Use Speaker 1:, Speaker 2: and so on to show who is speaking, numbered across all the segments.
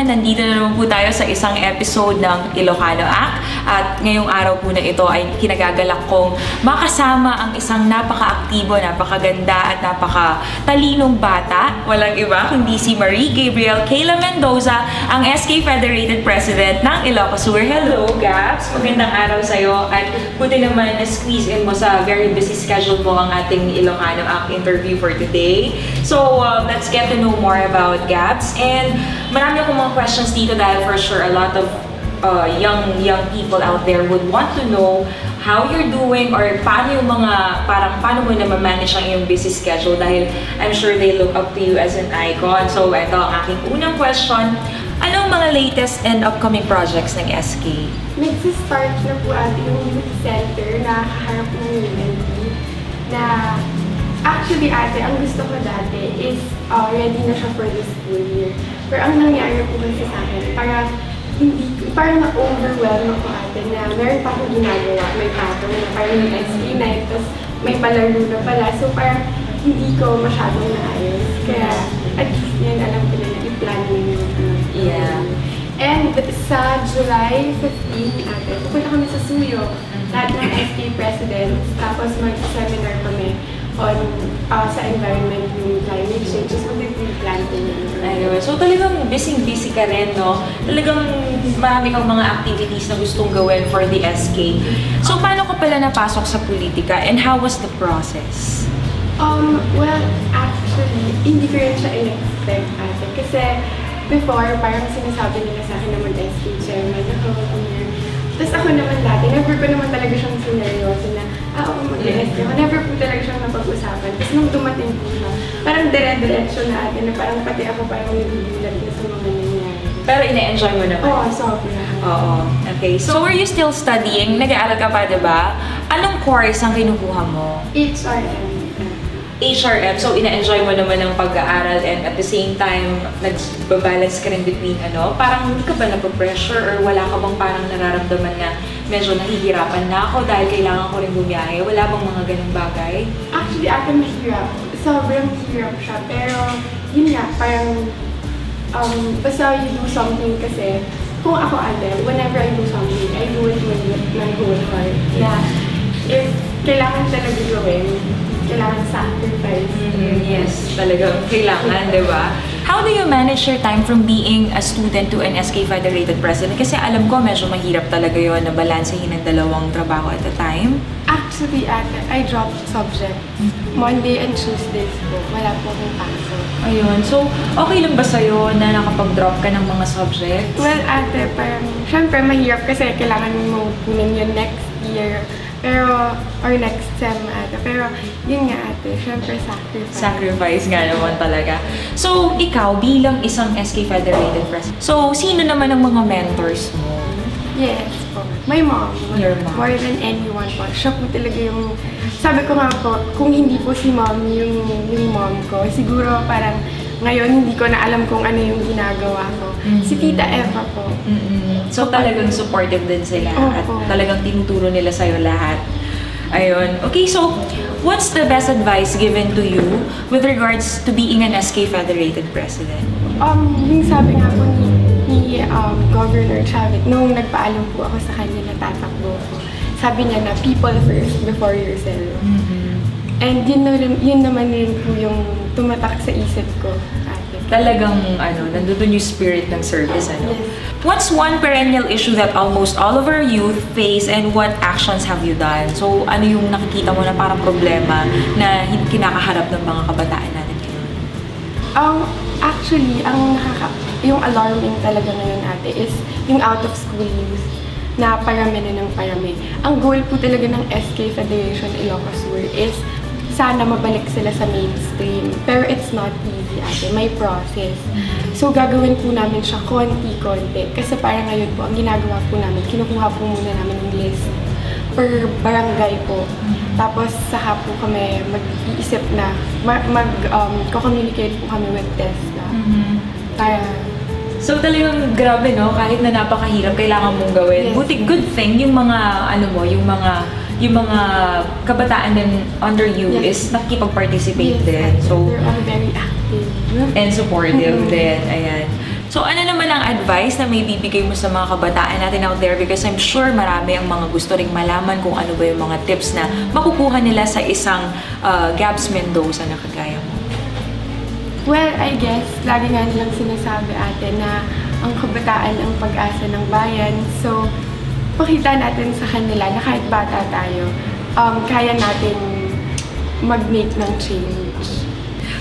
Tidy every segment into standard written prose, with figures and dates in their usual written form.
Speaker 1: gentlemen, nandito na naman po tayo sa isang episode ng Ilocano Act. At ngayong araw po na ito ay kinagagalak kong makasama ang isang napaka-aktibo, napakaganda at napaka-talinong bata. Walang iba kundi si Marie Gabriel Kayla Mendoza, ang SK Federated President ng Ilocos Sur. Hello, Gabs! Magandang araw sa'yo at buti naman na-squeeze in mo sa very busy schedule mo ang ating Ilocano Act interview for today. So, let's get to know more about Gabs. And marami akong mga questions dito dahil for sure a lot of young people out there would want to know how you're doing or paano yung mga, paano mo na ma-manage ang iyong busy schedule dahil I'm sure they look up to you as an icon. So, ito ang aking unang question. Anong mga latest and upcoming projects ng SK?
Speaker 2: Nagsi-start na po ating youth center na kaharap ng UNT na actually ate, ang gusto ko dati is ready na siya for the school year. Pero ang nangyari po kasi sa akin, parang na-overwhelm ako ate na meron pa akong ginagawa. May pattern na parang yung SK night, tapos may palaro na pala. So parang hindi ko masyadong naayos. Kaya at least yan alam ko na i-plan yung
Speaker 1: Yeah.
Speaker 2: And sa July 15 ate, pupunta kami sa Suyo, lahat ng SK presidents, tapos mag-seminar kami on sa environment yung climate change, just mag-tree planting.
Speaker 1: Ayun. So talagang busy-busy ka rin, no? Talagang marami kang mga activities na gustong gawin for the SK. So paano ka pala napasok sa politika and how was the process?
Speaker 2: Well, actually, hindi ko rin siya in-expect ate. Kasi before, parang sinasabi nila sa akin na mag-SK chairman ako. Tapos ako naman dati, never ko naman talaga siyang sineryoso na, oo, mag-SK ako. Never po talaga siyang napag-usapan. Tapos nung dumating po siya, parang dire-diretso na atin na parang pati ako parang nagugulat na sa mga nangyayari.
Speaker 1: Pero ina-enjoy mo naman?
Speaker 2: Oo, sobra.
Speaker 1: Oo. Okay. So were you still studying? Nag-aaral ka pa, diba? Anong course ang kinukuha mo?
Speaker 2: HRM.
Speaker 1: HRM. So ina-enjoy mo naman ang pag-aaral and at the same time, nag-balance ka rin between parang hindi ka ba napapressure or wala ka bang parang nararamdaman na medyo nahihirapan na ako dahil kailangan ko rin bumiyahe? Wala bang mga ganung bagay?
Speaker 2: Actually, ate, mahirap. Sobrang hirap siya. Pero, yun nga, parang, basta you do something kasi, kung ako ate, whenever I do something, I do it with my whole heart. Yeah. If kailangan talaga gawin, kailangan sacrifice.
Speaker 1: Yes, talagang kailangan, di ba? How do you manage your time from being a student to an SK Federated President? Kasi alam ko medyo mahirap talaga yun na balansehin ang dalawang trabaho at a time.
Speaker 2: Actually, ate, I dropped subject. Monday and Tuesdays po. Wala po akong pasok.
Speaker 1: Ayun. So, okay lang ba sa'yo na nakapag-drop ka ng mga subjects?
Speaker 2: Well, ate, parang, syempre mahirap kasi kailangan mo kunin yun next year. Pero, or next sem ate. Pero, yun nga ate, syempre sacrifice.
Speaker 1: Sacrifice nga naman talaga. So, ikaw bilang isang SK Federated President, so, sino naman ang mga mentors mo?
Speaker 2: Yes po. My mom.
Speaker 1: Your mom.
Speaker 2: More than anyone po. Siya po talaga yung, sabi ko nga po, kung hindi po si mom yung mom ko, siguro parang ngayon hindi ko na alam kung ano yung ginagawa ko. Si Tita Eva po.
Speaker 1: So talagang supportive din sila at talagang tinuturo nila sa'yo lahat. Ayun. Okay, so what's the best advice given to you with regards to being an SK Federated President?
Speaker 2: Yung sabi nga po ni Governor Chavit, nung nagpaalam po ako sa kanya na tatakbo ko, sabi niya na people first before yourself. And yun naman rin po yung tumatak sa isip ko.
Speaker 1: Talagang, nandun yung spirit ng service,
Speaker 2: Yes.
Speaker 1: What's one perennial issue that almost all of our youth face and what actions have you done? So, ano yung nakikita mo na parang problema na kinakaharap ng mga kabataan natin ngayon?
Speaker 2: Actually, yung alarming talaga ngayon ate is yung out-of-school youth na parami na ng parami. Ang goal po talaga ng SK Federation Ilocos Sur is sana mabalik sila sa mainstream. Pero it's not easy ate, may process. So gagawin po namin siya konti-konti. Kasi parang ngayon po, ang ginagawa po namin, kinukuha po muna namin yung list per barangay po. Tapos saka po kami mag-iisip na, communicate po kami with TESDA. Para
Speaker 1: So talagang grabe, no? Kahit na napakahirap, kailangan mong gawin.
Speaker 2: Yes.
Speaker 1: Buti, good thing, yung mga, yung mga kabataan din under you is nakikipag-participate din. So,
Speaker 2: they're all very active.
Speaker 1: and supportive din. Ayan. So ano naman lang advice na may bibigay mo sa mga kabataan natin out there? Because I'm sure marami ang mga gusto ring malaman kung ano ba yung mga tips na makukuha nila sa isang Gabs Mendoza na kagaya mo.
Speaker 2: Well, I guess, lagi nga nilang sinasabi ate na ang kabataan ang pag-asa ng bayan. So, pakita natin sa kanila na kahit bata tayo, kaya natin mag-make ng change.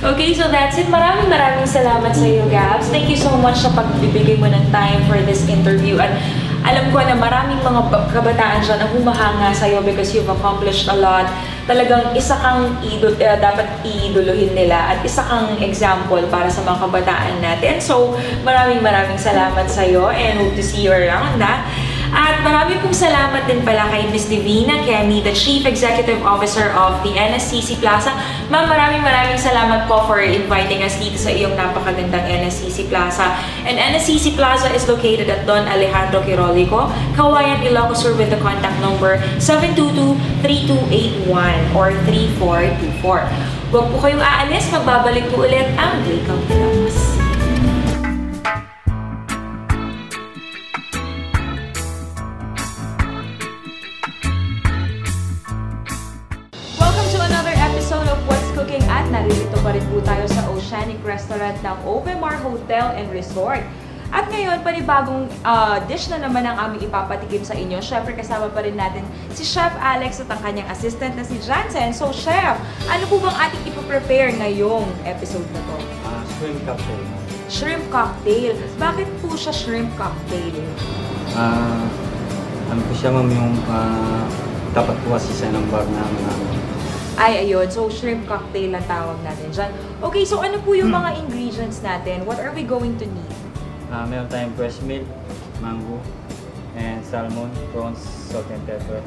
Speaker 1: Okay, so that's it. Maraming salamat sa iyo, Gabs. Thank you so much sa pagbibigay mo ng time for this interview. At alam ko na maraming mga kabataan dyan ang humahanga sa iyo because you've accomplished a lot. Talagang isa kang dapat iidolohin nila at isa kang example para sa mga kabataan natin. So, maraming salamat sa iyo and hope to see you around. At marami pong salamat din pala kay Ms. Divina Kemi, the Chief Executive Officer of the NSCC Plaza. Ma'am, maraming salamat po for inviting us dito sa iyong napakagandang NSCC Plaza. And NSCC Plaza is located at Don Alejandro Quirolico, Kawayan, Ilocos Sur with the contact number 722-3281 or 3424. Huwag po kayong aalis, magbabalik po ulit ang Breakout Talks. At naririto pa rin po tayo sa Oceanic Restaurant ng Ovemar Hotel and Resort. At ngayon, panibagong dish na naman ang aming ipapatikim sa inyo. Siyempre, kasama pa rin natin si Chef Alex at ang kanyang assistant na si Jansen. So, Chef, ano po bang ating ipaprepare ngayong episode na to?
Speaker 3: Shrimp cocktail.
Speaker 1: Shrimp cocktail. Bakit po siya shrimp cocktail?
Speaker 3: Ano po siya, ma'am, yung dapat po kasi siya ng bar namin.
Speaker 1: Ay, ayun. So, shrimp cocktail ang tawag natin dyan. Okay, so ano po yung mga ingredients natin? What are we going to need?
Speaker 3: Meron tayong fresh milk, mango, and salmon, prawns, salt and pepper,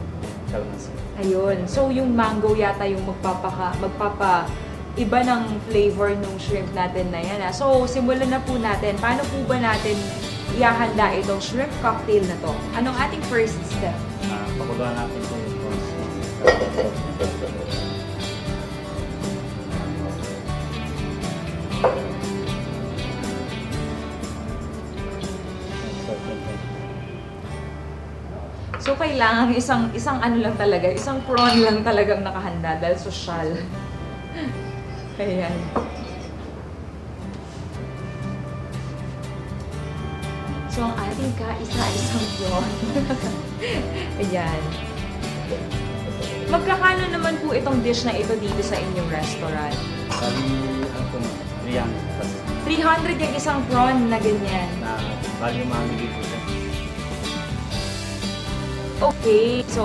Speaker 3: calamansi.
Speaker 1: Ayun. So, yung mango yata yung iba ng flavor ng shrimp natin na yan. So, simulan na po natin. Paano po ba natin ihahanda itong shrimp cocktail na to? Anong ating first step?
Speaker 3: Pakuluan natin po yung prawns.
Speaker 1: So, kailangan isang ano lang talaga, isang prawn lang talagang nakahanda dahil social. Ayan. So, ang ating kaisa-isang prawn. Ayan. Magkakano naman po itong dish na ito dito sa inyong restaurant?
Speaker 3: Bali, ano po, 300.
Speaker 1: 300 yung isang prawn na ganyan.
Speaker 3: Bali, umami dito siya.
Speaker 1: Okay, so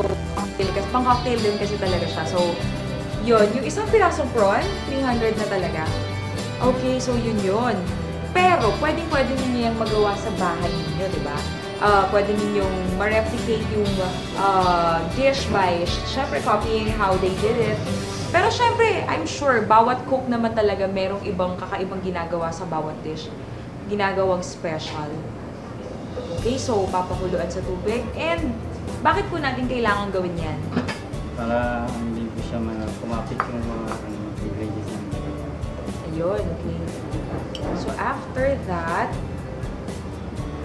Speaker 1: pang-cocktail din kasi talaga siya. So, yun, yung isang pirasong prawn, 300 na talaga. Okay, so yun. Pero, pwede ninyo yung magawa sa bahay ninyo, di ba? Pwede ninyong ma-replicate yung dish by, syempre, copying how they did it. Pero syempre, I'm sure, bawat cook naman talaga merong kakaibang ginagawa sa bawat dish. Ginagawang special. Okay, so papakuluan sa tubig. And, bakit po natin kailangan gawin yan?
Speaker 3: Para hindi po siya kumapit yung mga ingredients natin.
Speaker 1: Ayun, okay. So, after that,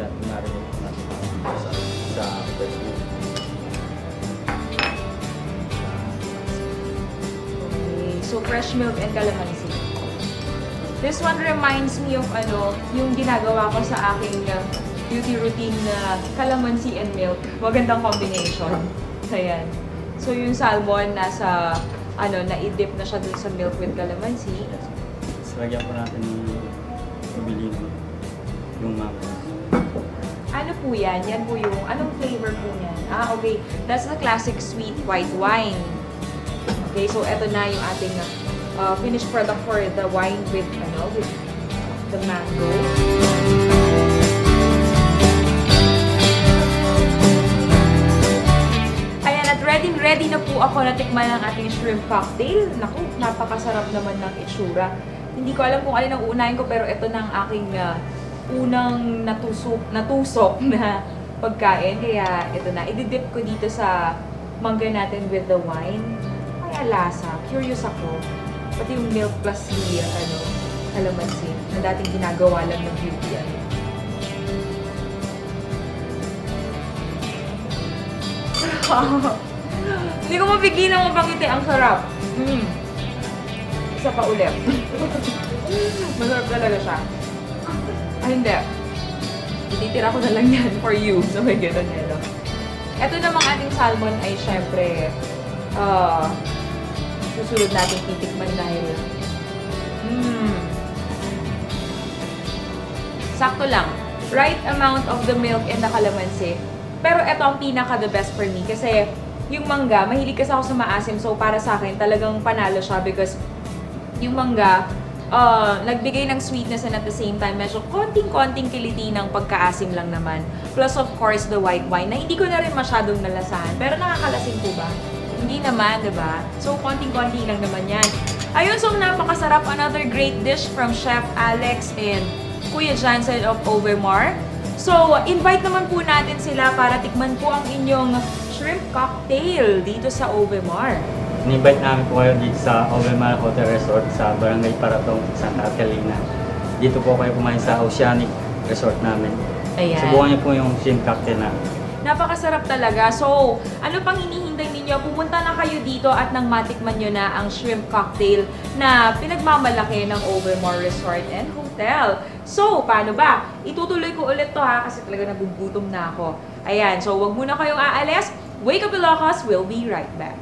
Speaker 3: marinate natin sa fresh milk.
Speaker 1: okay. So, fresh milk and calamansi. This one reminds me of yung ginagawa ko sa aking beauty routine na calamansi and milk. Magandang combination. Ayan. So, yung salmon nasa, na-dip na siya dun sa milk with calamansi.
Speaker 3: So, lagyan po natin yung mango.
Speaker 1: Ano po yan? Yan po yung, anong flavor po yan? Okay. That's the classic sweet white wine. Okay, so eto na yung ating finished product for the wine with the mango. Ready na po ako na tikman ang ating shrimp cocktail. Naku, napakasarap naman ng itsura. Hindi ko alam kung alin ang uunahin ko, pero ito na ang aking unang natusok na pagkain. Kaya ito na, ididip ko dito sa mangga natin with the wine. Kaya lasa, curious ako. Pati yung milk plus calamansi na dating ginagawa lang ng beauty. Hindi ko mapigilan mapangiti. Ang sarap. Isa pa ulit. Masarap talaga siya. Ay, hindi. Ititira ko na lang yan for you. So, may gano'n yelo. Ito namang ating salmon ay syempre susunod natin titikman dahil sakto lang. Right amount of the milk and the calamansi. Pero ito ang pinaka the best for me kasi yung mangga, mahilig kasi ako sa maasim. So, para sa akin, talagang panalo siya because yung mangga, nagbigay ng sweetness and at the same time, medyo konting-konting kiliti ng pagkaasim lang naman. Plus, of course, the white wine na hindi ko na rin masyadong nalasahan. Pero nakakalasing po ba? Hindi naman, diba? So, konting-konti lang naman yan. Ayun, so napakasarap. Another great dish from Chef Alex and Kuya Jansen of Overmar. So, invite naman po natin sila para tikman po ang inyong shrimp cocktail dito sa Overmar.
Speaker 3: In-invite namin po kayo dito sa Overmar Hotel Resort sa Barangay Paratong, Santa Catalina. Dito po kayo kumain sa Oceanic Resort namin.
Speaker 1: Ayan.
Speaker 3: Subukan niyo po yung shrimp cocktail namin.
Speaker 1: Napakasarap talaga. So, ano pang hinihintay ninyo? Pumunta na kayo dito at nang matikman nyo na ang shrimp cocktail na pinagmamalaki ng Overmar Resort and Hotel. So, paano ba? Itutuloy ko ulit to ha kasi talaga nagugutom na ako. Ayan, so wag muna kayong aalis. Wake up Ilocos, we'll be right back.